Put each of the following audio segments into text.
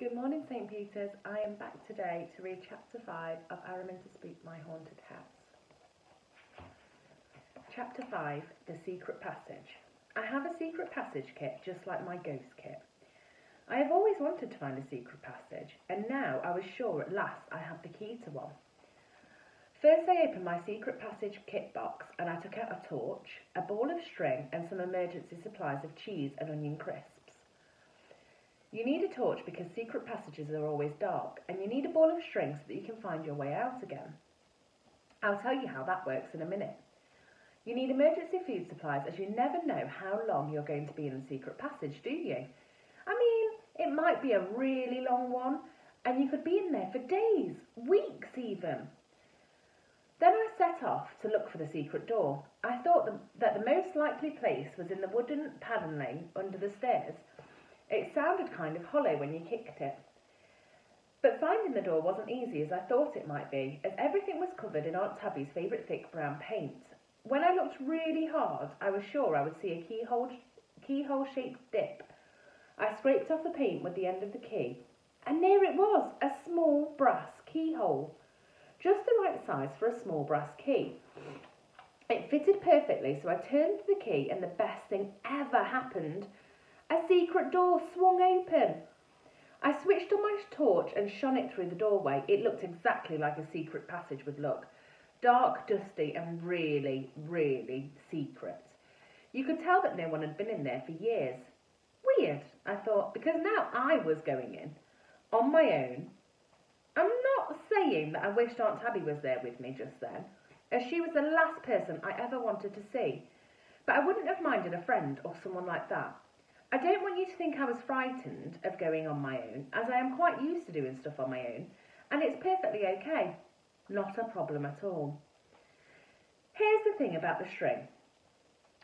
Good morning, St. Peter's. I am back today to read Chapter 5 of Araminta, Spook, My Haunted House. Chapter 5, The Secret Passage. I have a secret passage kit just like my ghost kit. I have always wanted to find a secret passage, and now I was sure at last I had the key to one. First I opened my secret passage kit box and I took out a torch, a ball of string and some emergency supplies of cheese and onion crisps. You need a torch because secret passages are always dark, and you need a ball of string so that you can find your way out again. I'll tell you how that works in a minute. You need emergency food supplies as you never know how long you're going to be in the secret passage, do you? I mean, it might be a really long one, and you could be in there for days, weeks even. Then I set off to look for the secret door. I thought that the most likely place was in the wooden panelling under the stairs. It sounded kind of hollow when you kicked it. But finding the door wasn't easy as I thought it might be, as everything was covered in Aunt Tabby's favourite thick brown paint. When I looked really hard, I was sure I would see a keyhole-shaped dip. I scraped off the paint with the end of the key, and there it was, a small brass keyhole. Just the right size for a small brass key. It fitted perfectly, so I turned the key and the best thing ever happened. A secret door swung open. I switched on my torch and shone it through the doorway. It looked exactly like a secret passage would look. Dark, dusty and really, really secret. You could tell that no one had been in there for years. Weird, I thought, because now I was going in, on my own. I'm not saying that I wished Aunt Tabby was there with me just then, as she was the last person I ever wanted to see. But I wouldn't have minded a friend or someone like that. I don't want you to think I was frightened of going on my own, as I am quite used to doing stuff on my own, and it's perfectly okay. Not a problem at all. Here's the thing about the string.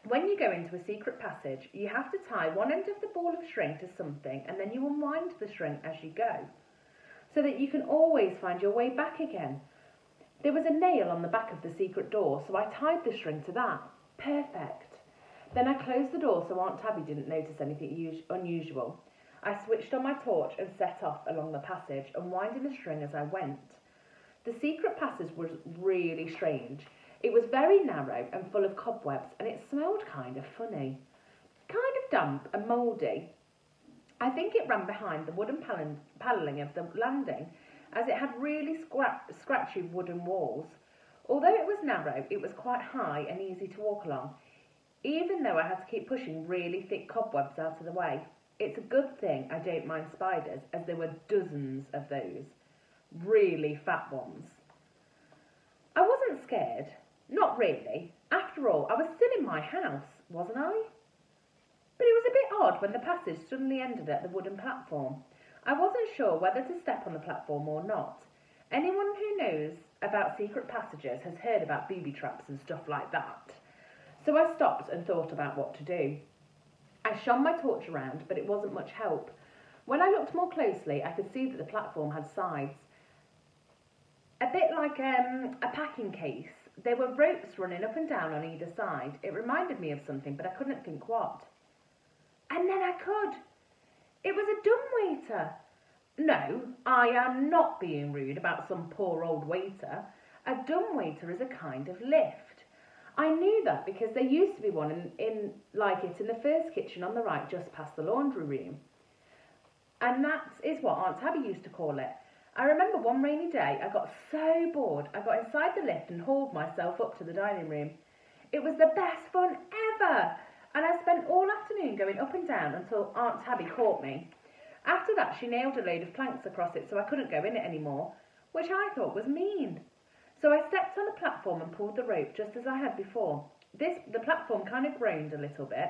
When you go into a secret passage, you have to tie one end of the ball of string to something, and then you unwind the string as you go, so that you can always find your way back again. There was a nail on the back of the secret door, so I tied the string to that. Perfect. Then I closed the door so Aunt Tabby didn't notice anything unusual. I switched on my torch and set off along the passage, unwinding the string as I went. The secret passage was really strange. It was very narrow and full of cobwebs, and it smelled kind of funny. Kind of damp and mouldy. I think it ran behind the wooden panelling of the landing, as it had really scratchy wooden walls. Although it was narrow, it was quite high and easy to walk along, even though I had to keep pushing really thick cobwebs out of the way. It's a good thing I don't mind spiders, as there were dozens of those. Really fat ones. I wasn't scared. Not really. After all, I was still in my house, wasn't I? But it was a bit odd when the passage suddenly ended at the wooden platform. I wasn't sure whether to step on the platform or not. Anyone who knows about secret passages has heard about booby traps and stuff like that. So I stopped and thought about what to do. I shone my torch around, but it wasn't much help. When I looked more closely, I could see that the platform had sides. A bit like a packing case. There were ropes running up and down on either side. It reminded me of something, but I couldn't think what. And then I could. It was a dumbwaiter. No, I am not being rude about some poor old waiter. A dumbwaiter is a kind of lift. I knew that because there used to be one in like it in the first kitchen on the right, just past the laundry room. And that is what Aunt Tabby used to call it. I remember one rainy day I got so bored I got inside the lift and hauled myself up to the dining room. It was the best fun ever, and I spent all afternoon going up and down until Aunt Tabby caught me. After that she nailed a load of planks across it so I couldn't go in it anymore, which I thought was mean. So I stepped on the platform and pulled the rope just as I had before. The platform kind of groaned a little bit,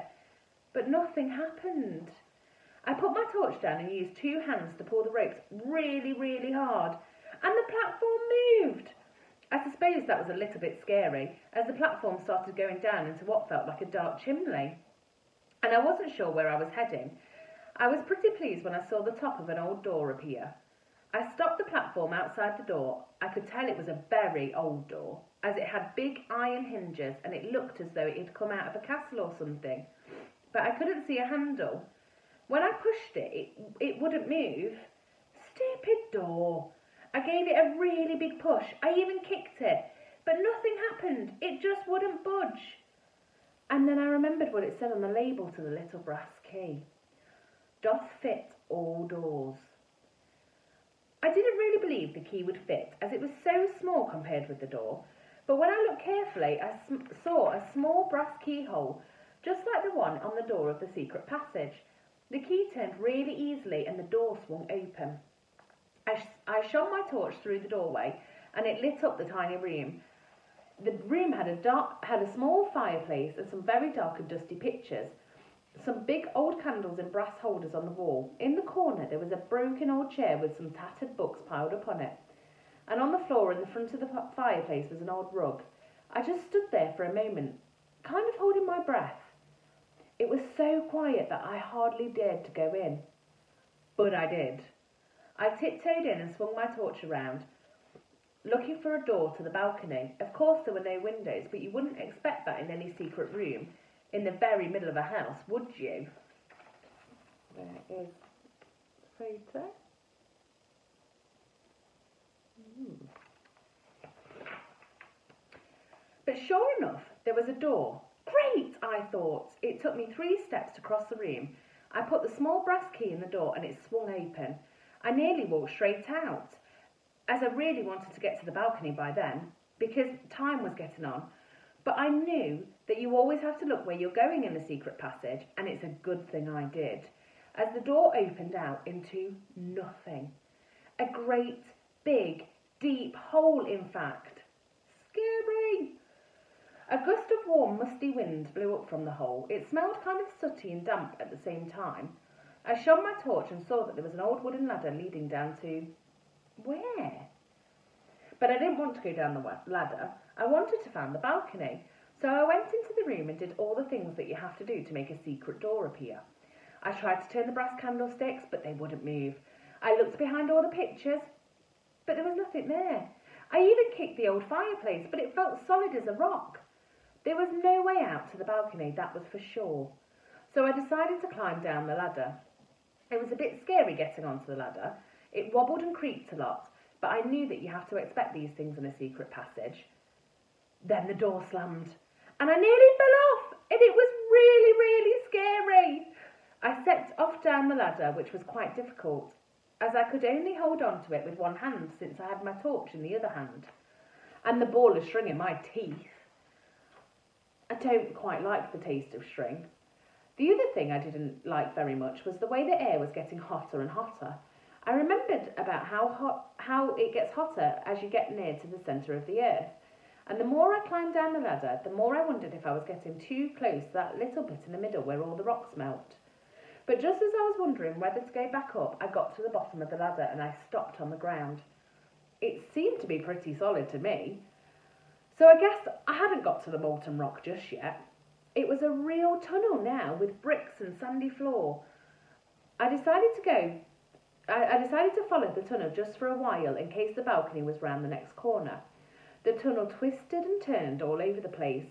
but nothing happened. I put my torch down and used two hands to pull the ropes really, really hard, and the platform moved. I suppose that was a little bit scary, as the platform started going down into what felt like a dark chimney, and I wasn't sure where I was heading. I was pretty pleased when I saw the top of an old door appear. I stopped the platform outside the door. I could tell it was a very old door, as it had big iron hinges and it looked as though it had come out of a castle or something, but I couldn't see a handle. When I pushed it, it wouldn't move. stupid door. I gave it a really big push. I even kicked it, but nothing happened. It just wouldn't budge. And then I remembered what it said on the label to the little brass key. Doth fit all doors. I didn't really believe the key would fit, as it was so small compared with the door, but when I looked carefully, I saw a small brass keyhole, just like the one on the door of the secret passage. The key turned really easily and the door swung open. I shone my torch through the doorway and it lit up the tiny room. The room had a small fireplace and some very dark and dusty pictures. Some big old candles in brass holders on the wall. In the corner there was a broken old chair with some tattered books piled up on it. And on the floor in the front of the fireplace was an old rug. I just stood there for a moment, kind of holding my breath. It was so quiet that I hardly dared to go in. But I did. I tiptoed in and swung my torch around, looking for a door to the balcony. Of course there were no windows, but you wouldn't expect that in any secret room in the very middle of a house, would you? There is the photo. But sure enough, there was a door. Great, I thought. It took me 3 steps to cross the room. I put the small brass key in the door and it swung open. I nearly walked straight out, as I really wanted to get to the balcony by then, because time was getting on. But I knew that you always have to look where you're going in the secret passage, and it's a good thing I did, as the door opened out into nothing. A great, big, deep hole, in fact. Scary! A gust of warm, musty wind blew up from the hole. It smelled kind of sooty and damp at the same time. I shone my torch and saw that there was an old wooden ladder leading down to... where? But I didn't want to go down the ladder. I wanted to find the balcony. So I went into the room and did all the things that you have to do to make a secret door appear. I tried to turn the brass candlesticks, but they wouldn't move. I looked behind all the pictures, but there was nothing there. I even kicked the old fireplace, but it felt solid as a rock. There was no way out to the balcony, that was for sure. So I decided to climb down the ladder. It was a bit scary getting onto the ladder. It wobbled and creaked a lot, but I knew that you have to expect these things in a secret passage. Then the door slammed, and I nearly fell off, and it was really, really scary. I set off down the ladder, which was quite difficult, as I could only hold on to it with one hand since I had my torch in the other hand, and the ball of string in my teeth. I don't quite like the taste of string. The other thing I didn't like very much was the way the air was getting hotter and hotter. I remembered about how it gets hotter as you get near to the centre of the earth. And the more I climbed down the ladder, the more I wondered if I was getting too close to that little bit in the middle where all the rocks melt. But just as I was wondering whether to go back up, I got to the bottom of the ladder and I stopped on the ground. It seemed to be pretty solid to me. So I guess I hadn't got to the molten rock just yet. It was a real tunnel now with bricks and sandy floor. I decided to follow the tunnel just for a while in case the balcony was round the next corner. The tunnel twisted and turned all over the place,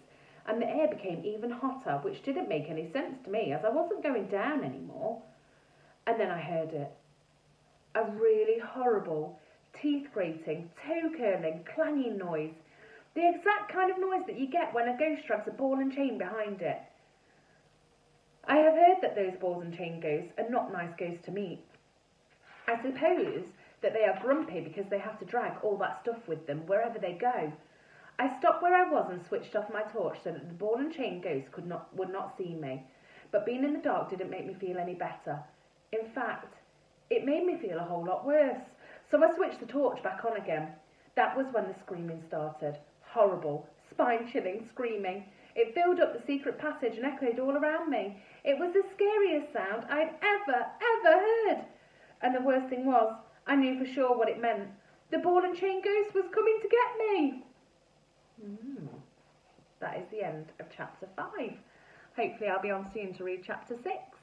and the air became even hotter, which didn't make any sense to me as I wasn't going down anymore. And then I heard it. A really horrible, teeth-grating, toe-curling, clanging noise. The exact kind of noise that you get when a ghost drags a ball and chain behind it. I have heard that those balls and chain ghosts are not nice ghosts to meet. I suppose that they are grumpy because they have to drag all that stuff with them wherever they go. I stopped where I was and switched off my torch so that the ball and chain ghost would not see me. But being in the dark didn't make me feel any better. In fact, it made me feel a whole lot worse. So I switched the torch back on again. That was when the screaming started. Horrible, spine-chilling screaming. It filled up the secret passage and echoed all around me. It was the scariest sound I'd ever heard. And the worst thing was, I knew for sure what it meant. The ball and chain ghost was coming to get me. That is the end of chapter 5. Hopefully I'll be on soon to read chapter 6.